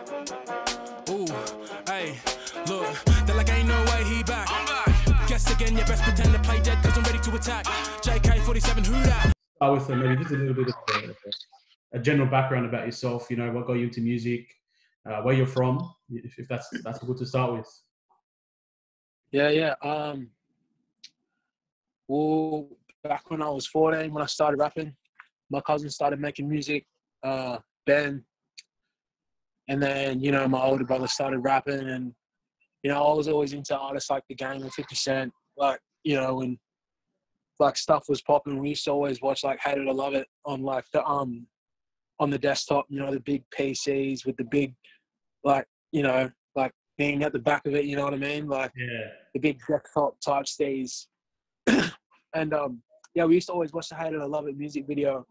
Ooh, hey, look, they're like ain't no way he back. Guess again, you best pretend to play dead cause I'm ready to attack. JK-47, who that? Start with maybe just a little bit of a general background about yourself, you know, what got you into music, where you're from, if that's good to start with. Yeah. Well, back when I was 14, when I started rapping, my cousin started making music, Ben. And then, you know, my older brother started rapping, and, you know, I was always into artists like The Game and 50 Cent. Like, you know, when, like, stuff was popping, we used to always watch, like, Hate It or Love It on, like, on the desktop, you know, the big PCs with the big, like, you know, like, thing at the back of it, you know what I mean? Like, Yeah. The big desktop type stays. And, yeah, we used to always watch the Hate It or Love It music video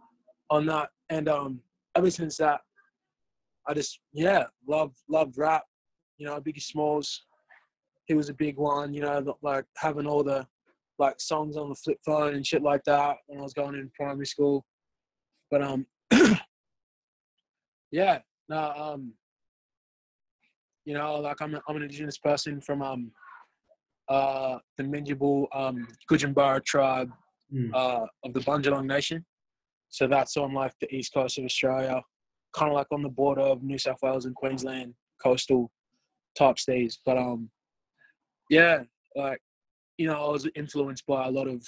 on that. And ever since that, I just, yeah, loved rap. You know, Biggie Smalls, he was a big one, you know, like having all the, like, songs on the flip phone and shit like that when I was going in primary school. But, yeah, no, you know, like, I'm an Indigenous person from, the Minjibul, Gujranbara tribe, of the Bundjalung Nation. So that's on, like, the east coast of Australia, kind of like on the border of New South Wales and Queensland, coastal type states. But yeah, like, you know, I was influenced by a lot of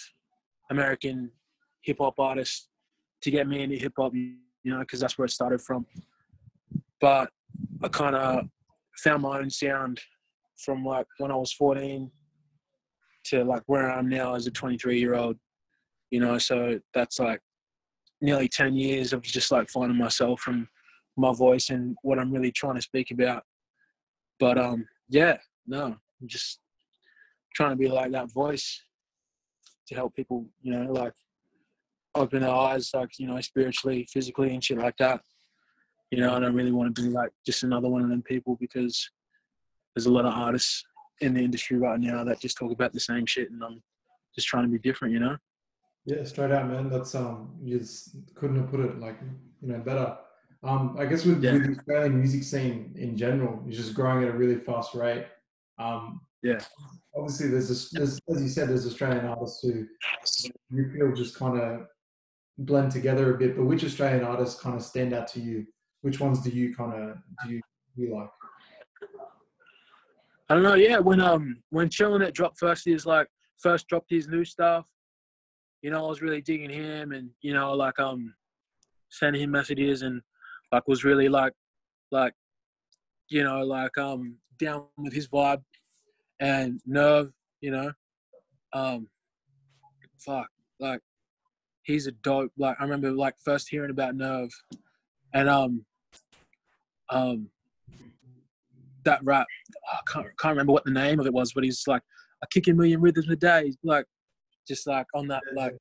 American hip hop artists to get me into hip hop, you know, because that's where it started from. But I kind of found my own sound from, like, when I was 14 to, like, where I am now as a 23-year-old, you know. So that's, like, nearly 10 years of just, like, finding myself and my voice and what I'm really trying to speak about. But yeah, no, I'm just trying to be like that voice to help people, you know, like, open their eyes, like, you know, spiritually, physically and shit like that. You know, I don't really want to be like just another one of them people, because there's a lot of artists in the industry right now that just talk about the same shit, and I'm just trying to be different, you know? Yeah, straight out, man. That's you just couldn't have put it, like, you know, better. I guess with the Australian music scene in general, it's just growing at a really fast rate. Yeah. Obviously, there's as you said, there's Australian artists who you feel just kind of blend together a bit. But which Australian artists kind of stand out to you? Which ones do you like? I don't know. Yeah, when Chillin' It dropped first dropped his new stuff, you know, I was really digging him, and, you know, like, sending him messages, and, like, was really like, you know, like, down with his vibe. And Nerve, you know, like, he's a dope. Like, I remember, like, first hearing about Nerve, and that rap, I can't remember what the name of it was, but he's like, I kick a million rhythms a day, like, just like on that, like,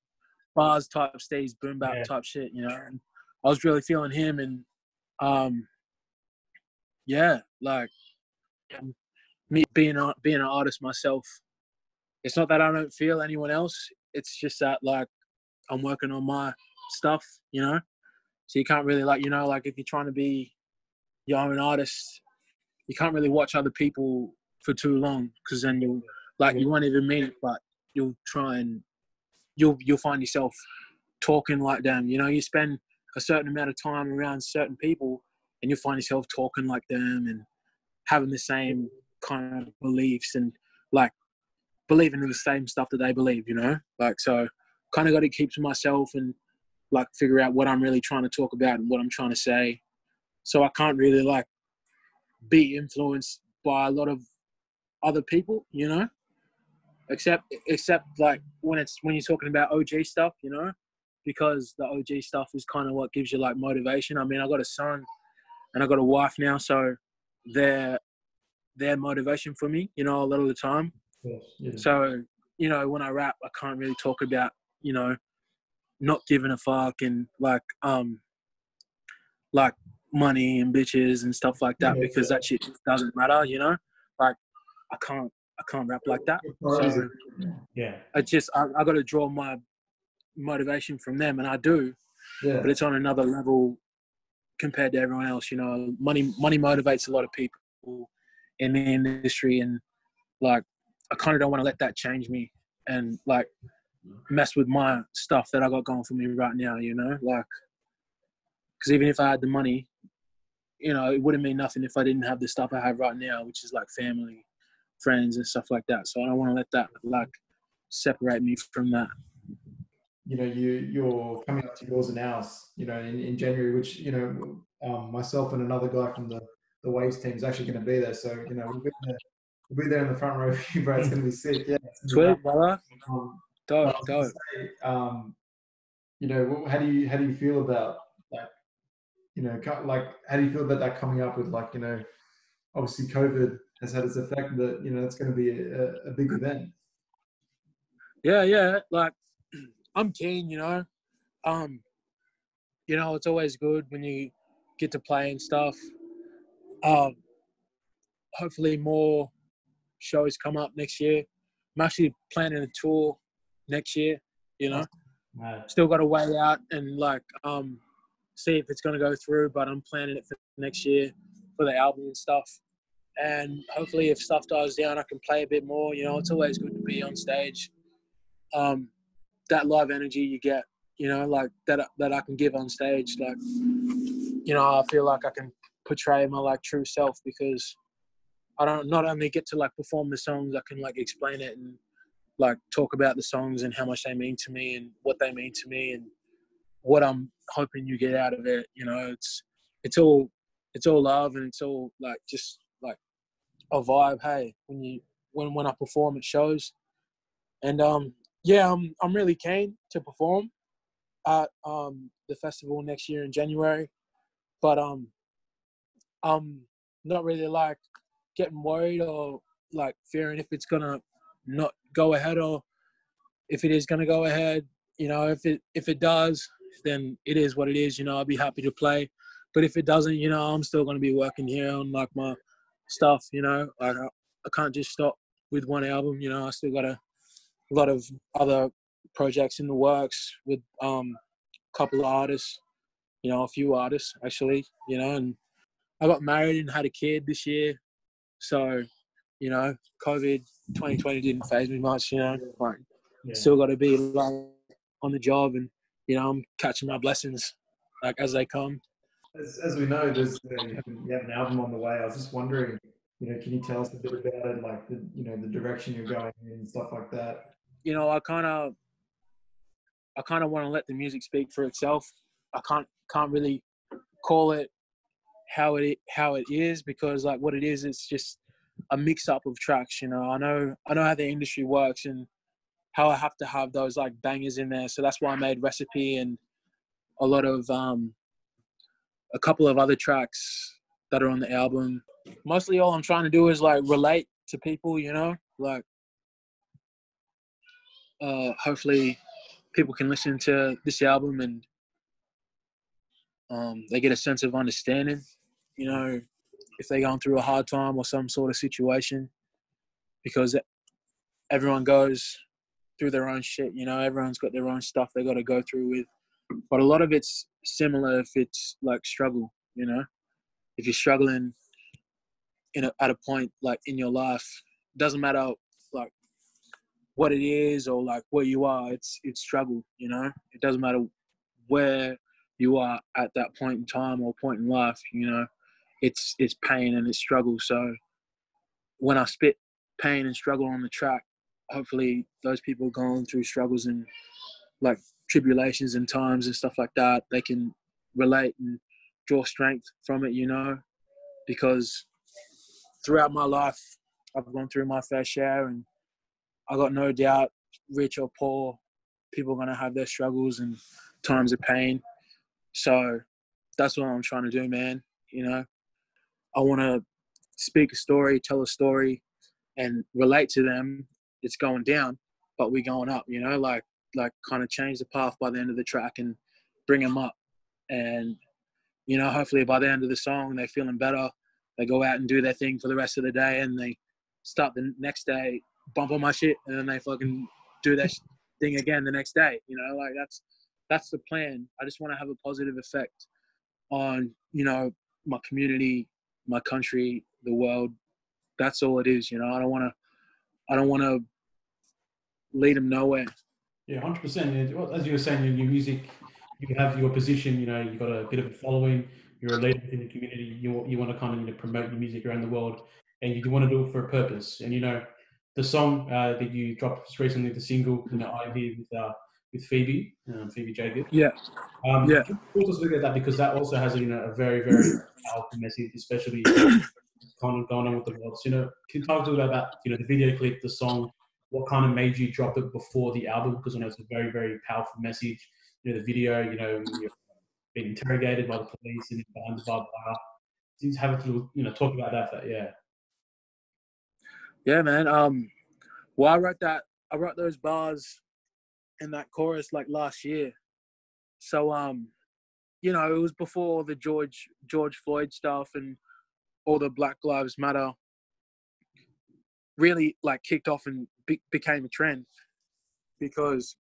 bars type stage, boom bap type shit, you know. And I was really feeling him, and yeah, like, me being an artist myself, it's not that I don't feel anyone else. It's just that, like, I'm working on my stuff, you know. So you can't really, like, you know, like, if you're trying to be your own artist, you can't really watch other people for too long, because then you won't even mean it, but you'll try and you'll find yourself talking like them. You know, you spend a certain amount of time around certain people, and you'll find yourself talking like them and having the same kind of beliefs, and, like, believing in the same stuff that they believe, you know? Like, so kind of got to keep to myself and, like, figure out what I'm really trying to talk about and what I'm trying to say. So I can't really, like, be influenced by a lot of other people, you know? Except like when you're talking about OG stuff, you know? Because the OG stuff is kind of what gives you, like, motivation. I mean, I got a son and I got a wife now, so they're motivation for me, you know, a lot of the time. Yeah. So, you know, when I rap, I can't really talk about, you know, not giving a fuck and, like money and bitches and stuff like that, because that shit just doesn't matter, you know? Like, I can't rap like that. So yeah, I got to draw my motivation from them, and I do. Yeah. But it's on another level compared to everyone else. You know, money motivates a lot of people in the industry, and like I kind of don't want to let that change me and like mess with my stuff that I got going for me right now. You know, like because even if I had the money, you know, it wouldn't mean nothing if I didn't have the stuff I have right now, which is like family, friends, and stuff like that. So I don't want to let that like separate me from that. You know, you're coming up to yours and ours, you know, in January, which, you know, myself and another guy from the WAEVZ team is actually going to be there. So, you know, we'll be there in the front row with you, bro. It's going to be sick. Yeah. Sweet, brother. Dope. Say, you know, how do you feel about like, you know, like, how do you feel about that coming up with like, you know, obviously COVID has had its effect, but, you know, it's going to be a big event. Yeah. Like, I'm keen, you know. You know, it's always good when you get to play and stuff. Hopefully more shows come up next year. I'm actually planning a tour next year, you know. Right. Still got to weigh out and like see if it's going to go through, but I'm planning it for next year for the album and stuff. And hopefully if stuff dies down, I can play a bit more. You know, it's always good to be on stage. That live energy you get, you know, like that I can give on stage, like, you know, I feel like I can portray my like true self because I don't not only get to like perform the songs, I can like explain it and like talk about the songs and how much they mean to me and what they mean to me and what I'm hoping you get out of it. You know, it's all love and it's all like just like a vibe. Hey, when I perform at shows, and yeah, I'm really keen to perform at the festival next year in January, but I'm not really like getting worried or like fearing if it's gonna not go ahead or if it is gonna go ahead. You know, if it does, then it is what it is. You know, I'll be happy to play. But if it doesn't, you know, I'm still gonna be working here on like my stuff. You know, like I can't just stop with one album. You know, I still got a lot of other projects in the works with a couple of artists. You know, a few artists actually. You know, and I got married and had a kid this year. So, you know, COVID 2020 didn't faze me much, you know. Like, still got to be like on the job, and you know, I'm catching my blessings like as they come. As we know, there's you have an album on the way. I was just wondering, you know, can you tell us a bit about it, like the, you know, the direction you're going in and stuff like that? You know, I kind of want to let the music speak for itself. I can't really call it how it is because like what it is, it's just a mix up of tracks. You know, I know how the industry works and how I have to have those like bangers in there. So that's why I made Recipe and a lot of a couple of other tracks that are on the album. Mostly all I'm trying to do is like relate to people, you know, like hopefully people can listen to this album and they get a sense of understanding, you know, if they're going through a hard time or some sort of situation, because everyone goes through their own shit, you know, everyone's got their own stuff they got to go through with. But a lot of it's similar if it's like struggle, you know, if you're struggling at a point like in your life, it doesn't matter like what it is or like where you are, it's struggle, you know, it doesn't matter where you are at that point in time or point in life, you know, it's pain and it's struggle. So when I spit pain and struggle on the track, hopefully those people going through struggles and like tribulations and times and stuff like that, they can relate and draw strength from it, you know, because throughout my life, I've gone through my fair share and I got no doubt, rich or poor, people are going to have their struggles and times of pain. So that's what I'm trying to do, man. You know, I want to speak a story, tell a story and relate to them. It's going down, but we're going up, you know, like kind of change the path by the end of the track and bring them up. And, you know, hopefully by the end of the song, they're feeling better. They go out and do their thing for the rest of the day and they start the next day, bump on my shit, and then they fucking do their thing again the next day. You know, like that's the plan. I just want to have a positive effect on, you know, my community, my country, the world. That's all it is, you know. I don't want to lead them nowhere. Yeah, 100%. As you were saying, in your music, you have your position. You know, you've got a bit of a following. You're a leader in the community. You want to kind of, you know, promote your music around the world, and you want to do it for a purpose. And you know, the song that you dropped recently, the single, you know, "I'm Here" with Phoebe, Phoebe Jacob. Yeah. Can you talk us a bit about that, because that also has, you know, a very, very powerful message, especially kind of going on with the world. So, you know, can you talk a little bit about, you know, the video clip, the song, what kind of made you drop it before the album? Because I know it's a very, very powerful message. You know, the video, you know, you're being interrogated by the police and behind the barbed wire. Just have a little, you know, talk about that. Yeah. Yeah, man. Well, I wrote those bars in that chorus like last year. So, you know, it was before the George Floyd stuff and all the Black Lives Matter really like kicked off and became a trend. Because,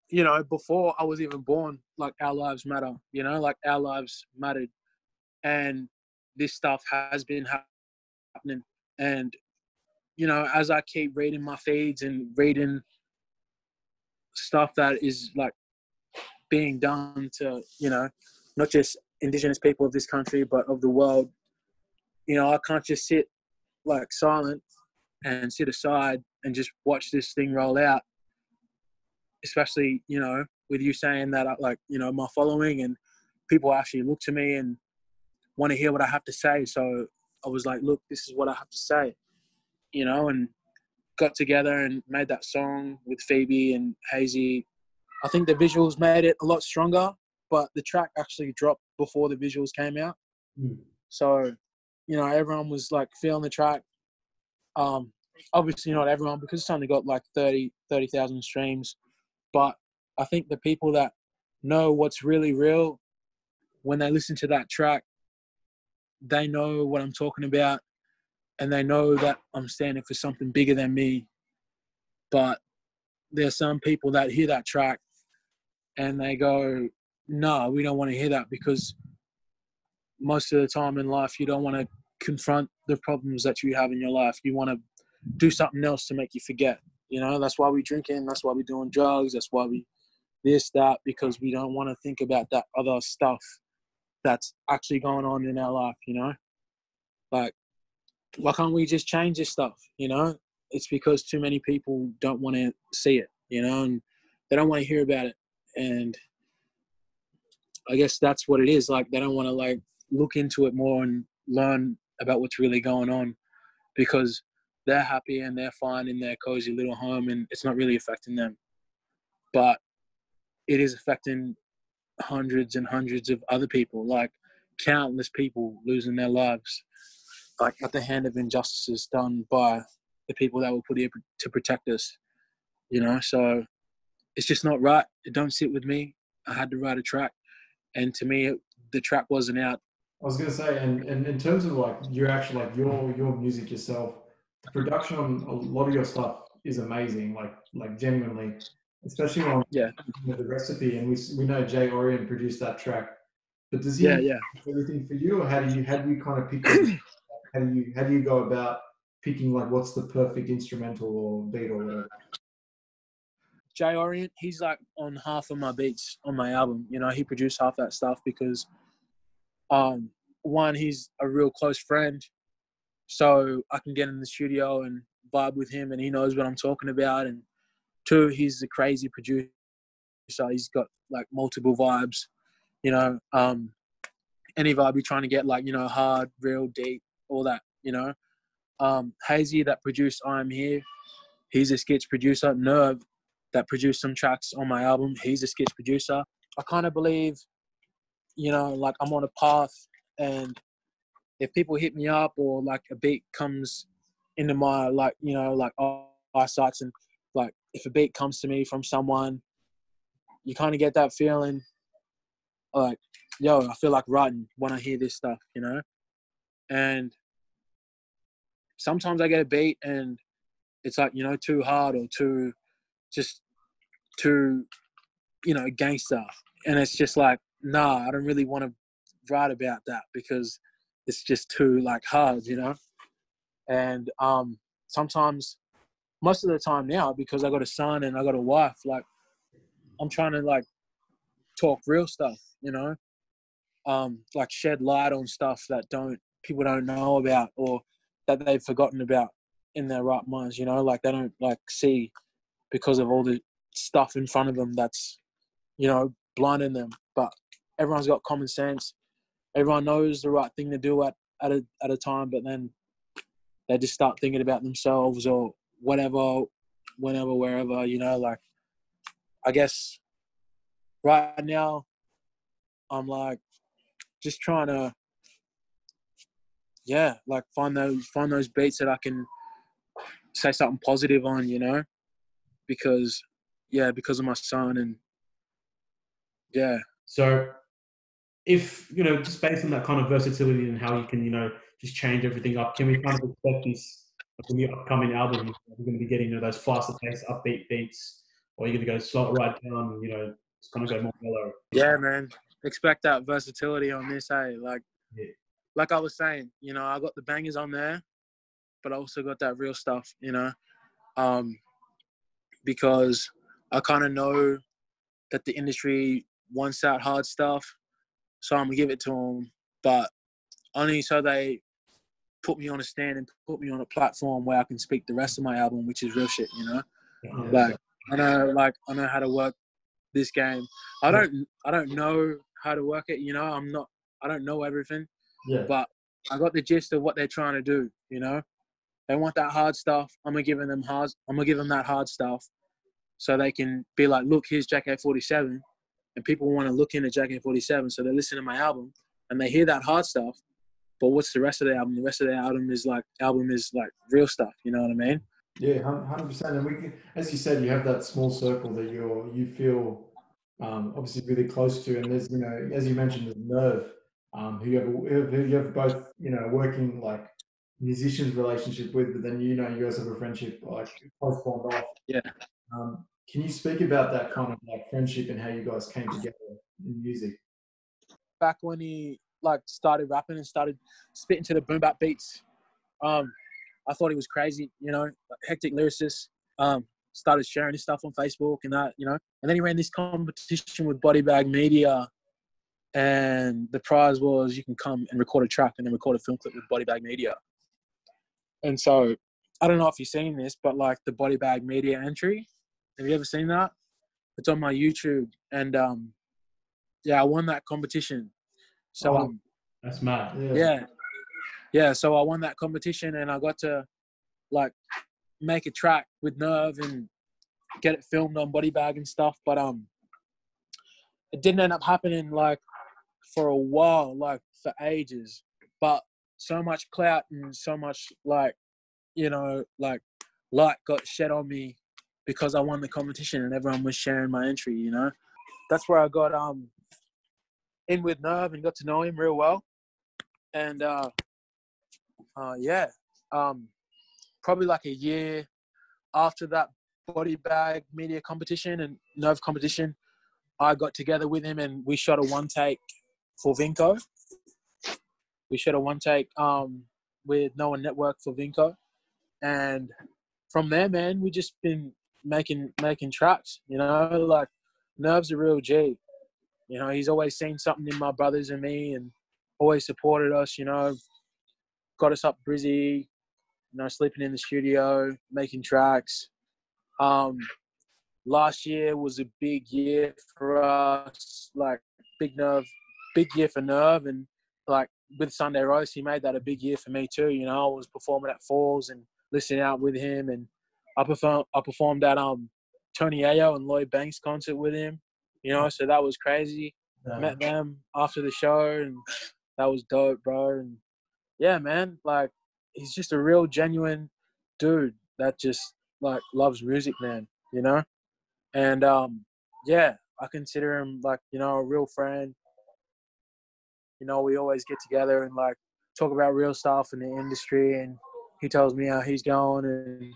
you know, before I was even born, like, our lives matter, you know, like, our lives mattered. And this stuff has been happening. And, you know, as I keep reading my feeds and reading stuff that is like being done to, you know, not just Indigenous people of this country, but of the world, you know, I can't just sit like silent and sit aside and just watch this thing roll out. Especially, you know, with you saying that, like, you know, my following and people actually look to me and want to hear what I have to say. So I was like, look, this is what I have to say, you know, and got together and made that song with Phoebe and Hazy. I think the visuals made it a lot stronger, but the track actually dropped before the visuals came out. So, you know, everyone was like feeling the track. Obviously not everyone, because it's only got like 30,000 streams. But I think the people that know what's really real, when they listen to that track, they know what I'm talking about, and they know that I'm standing for something bigger than me. But there's some people that hear that track and they go, no, we don't want to hear that, because most of the time in life, you don't want to confront the problems that you have in your life. You want to do something else to make you forget. You know, that's why we're drinking. That's why we're doing drugs. That's why we this, that, because we don't want to think about that other stuff that's actually going on in our life, you know? Like, why can't we just change this stuff, you know? It's because too many people don't want to see it, you know, and they don't want to hear about it. And I guess that's what it is. Like, they don't want to, like, look into it more and learn about what's really going on, because they're happy and they're fine in their cozy little home and it's not really affecting them. But it is affecting hundreds and hundreds of other people, like countless people losing their lives, like at the hand of injustices done by the people that were put here to protect us, you know? So it's just not right. It don't sit with me. I had to write a track, and to me, the track wasn't out. I was going to say, and in terms of like your actual, like your music yourself, the production on a lot of your stuff is amazing, like genuinely, especially on the recipe. And we know Jay Orient produced that track, but does he do everything for you, or how do you kind of pick how do you go about picking like what's the perfect instrumental or beat or whatever? Jay Orient, he's like on half of my beats on my album. You know, he produced half that stuff because, one, he's a real close friend, so I can get in the studio and vibe with him, and he knows what I'm talking about. And two, he's a crazy producer. He's got like multiple vibes. You know, any vibe you're trying to get, like, you know, hard, real, deep, all that. You know, Hazy that produced "I'm Here," he's a skits producer. Nerve that produced some tracks on my album, he's a skits producer. I kind of believe, you know, like, I'm on a path, and if people hit me up or like a beat comes into my, like, you know, like eyesights, and like if a beat comes to me from someone, you kind of get that feeling like, yo, I feel like writing when I hear this stuff, you know? And sometimes I get a beat and it's like, you know, too hard or too, you know, gangster. And it's just like, nah, I don't really want to write about that because it's just too like hard, you know. And sometimes, most of the time now, because I got a son and I got a wife, like I'm trying to like talk real stuff, you know, like shed light on stuff that people don't know about or that they've forgotten about in their right minds, you know, like they don't like see because of all the stuff in front of them that's, you know, blinding them. But everyone's got common sense. Everyone knows the right thing to do at a time, but then they just start thinking about themselves or whatever, whenever, wherever, you know, like, I guess right now I'm like just trying to, yeah, like find those beats that I can say something positive on, you know, because of my son and yeah. So if, you know, just based on that kind of versatility and how you can, you know, just change everything up, can we kind of expect this from your upcoming album? We're going to be getting, you know, those faster paced, upbeat beats, or are you going to go slow right down, you know, it's going to go more mellow? Yeah, man. Expect that versatility on this, eh? Like, Yeah. like I was saying, you know, I got the bangers on there, but I also got that real stuff, you know, because I kind of know that the industry wants that hard stuff, so I'm gonna give it to them, but only so they put me on a stand and put me on a platform where I can speak the rest of my album, which is real shit, you know. Yeah. I know how to work this game. I don't know how to work it, you know. I don't know everything, but I got the gist of what they're trying to do, you know. They want that hard stuff. I'm gonna give them that hard stuff, so they can be like, look, here's JK-47, and people want to look into JK-47, so they listen to my album and they hear that hard stuff. But what's the rest of the album? The rest of the album is like real stuff. You know what I mean? Yeah, 100%. And we can, as you said, you have that small circle that you feel obviously really close to, and there's, you know, as you mentioned, there's Nerve, who you have both, you know, working like musicians relationship with, but then, you know, you guys have a friendship like close formed off. Yeah. Can you speak about that kind of like friendship and how you guys came together in music? Back when he like started rapping and started spitting to the boom bap beats, I thought he was crazy, you know, like hectic lyricist. Started sharing his stuff on Facebook and that, you know. And then he ran this competition with Body Bag Media, and the prize was you can come and record a track and then record a film clip with Body Bag Media. And so, I don't know if you've seen this, but like the Body Bag Media entry, have you ever seen that? It's on my YouTube, and I won that competition. So that's mad. Yeah. So I won that competition, and I got to like make a track with Nerve and get it filmed on Body Bag and stuff. But it didn't end up happening like for a while, like for ages. But so much clout and so much like, you know, like light got shed on me because I won the competition and everyone was sharing my entry, you know. That's where I got in with Nerve and got to know him real well. And probably like a year after that Body Bag Media competition and Nerve competition, I got together with him and we shot a one take for Vinco. We shot a one take with Noah Network for Vinco. And from there, man, we just been making tracks, you know, like Nerve's a real G. You know, he's always seen something in my brothers and me and always supported us, you know, got us up Brizzy, you know, sleeping in the studio, making tracks. Last year was a big year for us, like big year for Nerve. And like with Sunday Roast, he made that a big year for me too. You know, I was performing at Falls and listening out with him. And I performed at Tony Ayo and Lloyd Banks concert with him, you know, so that was crazy. Met them after the show and that was dope, bro. And yeah, man, like he's just a real genuine dude that just like loves music, man, you know? And I consider him like, you know, a real friend. You know, we always get together and like talk about real stuff in the industry, and he tells me how he's going and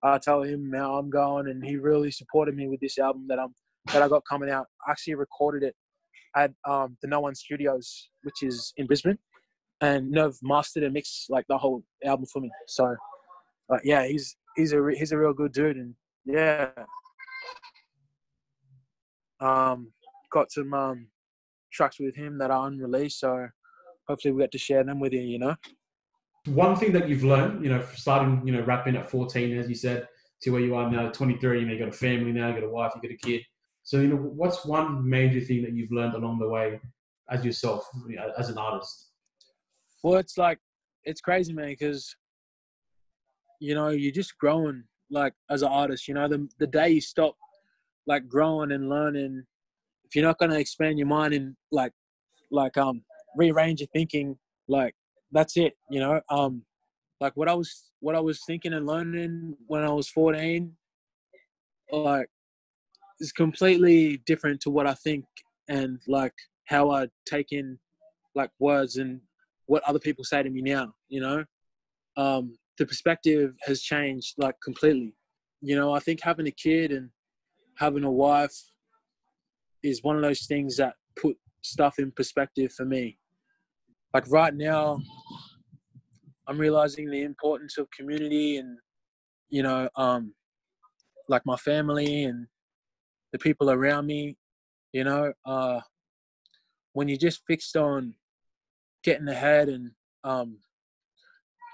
I tell him how I'm going, and he really supported me with this album that I got coming out. I actually recorded it at the No One Studios, which is in Brisbane, and Nerve mastered and mixed like the whole album for me. So, yeah, he's a real good dude, and yeah, got some tracks with him that are unreleased. So hopefully we get to share them with you. You know. One thing that you've learned, starting, rapping at 14, as you said, to where you are now, 23, you got a family now, you got a wife, you got a kid. So, what's one major thing that you've learned along the way as yourself, as an artist? Well, it's crazy, man, because, you're just growing, like, as an artist. The day you stop, like, growing and learning, if you're not going to expand your mind and, like, rearrange your thinking, like, that's it, like what I was thinking and learning when I was 14, like, is completely different to what I think and like how I take in like words and what other people say to me now. The perspective has changed like completely. I think having a kid and having a wife is one of those things that put stuff in perspective for me. Like right now, I'm realizing the importance of community and, like my family and the people around me, when you're just fixed on getting ahead and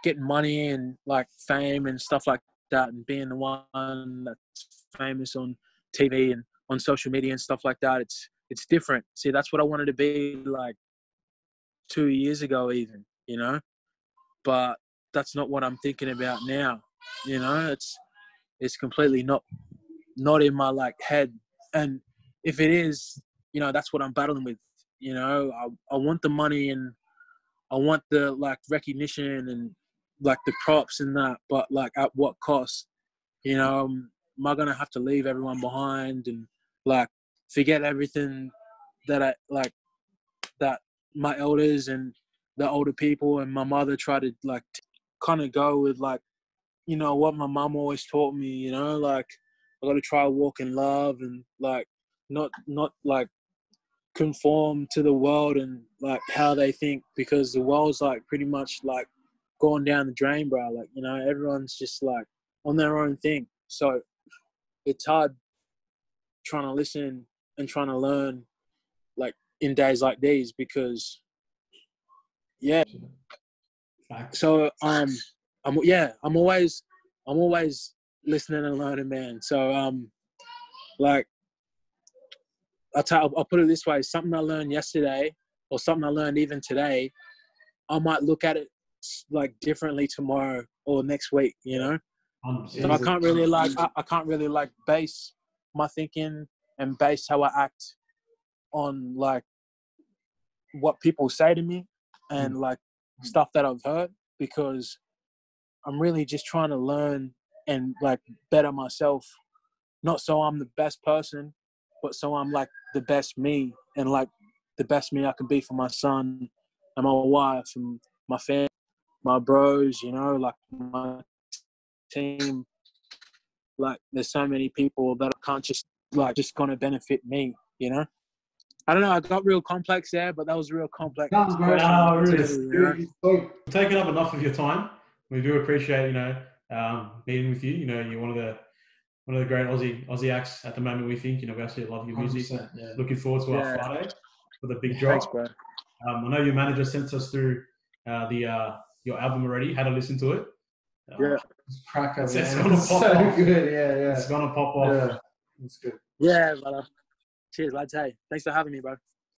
getting money and like fame and stuff like that and being the one that's famous on TV and on social media and stuff like that, it's different. See, that's what I wanted to be like 2 years ago even, but that's not what I'm thinking about now. It's completely not in my like head. And if it is, that's what I'm battling with. I want the money and I want the like recognition and like the props and that, but like at what cost? Am I gonna have to leave everyone behind and like forget everything that I like that my elders and the older people and my mother try to like kind of go with like, what my mum always taught me, like I got to try to walk in love and like not like conform to the world and like how they think, because the world's like pretty much like going down the drain, bro. Like, everyone's just like on their own thing. So it's hard trying to listen and trying to learn like in days like these because yeah. So I'm always listening and learning, man. So like I'll put it this way: something I learned yesterday or something I learned even today, I might look at it like differently tomorrow or next week. So I can't really like base my thinking and base how I act on like what people say to me and like stuff that I've heard, because I'm really just trying to learn and like better myself, not so I'm the best person, but so I'm like the best me and like the best me I can be for my son and my wife and my family, my bros, like my team. Like there's so many people that I can't just gonna benefit me, I don't know, I got real complex there, but that was a real complex question. We've taken up enough of your time. We do appreciate, meeting with you. You're one of the great Aussie acts at the moment. We think, we absolutely love your music. Yeah. Looking forward to our Friday for the big drop. Thanks, bro. I know your manager sent us through your album already. Had to listen to it. It's cracker, it's man. gonna It's pop so off. good. Yeah. It's gonna pop off. Yeah. It's good. Yeah, brother. Cheers, lads. Hey, thanks for having me, bro.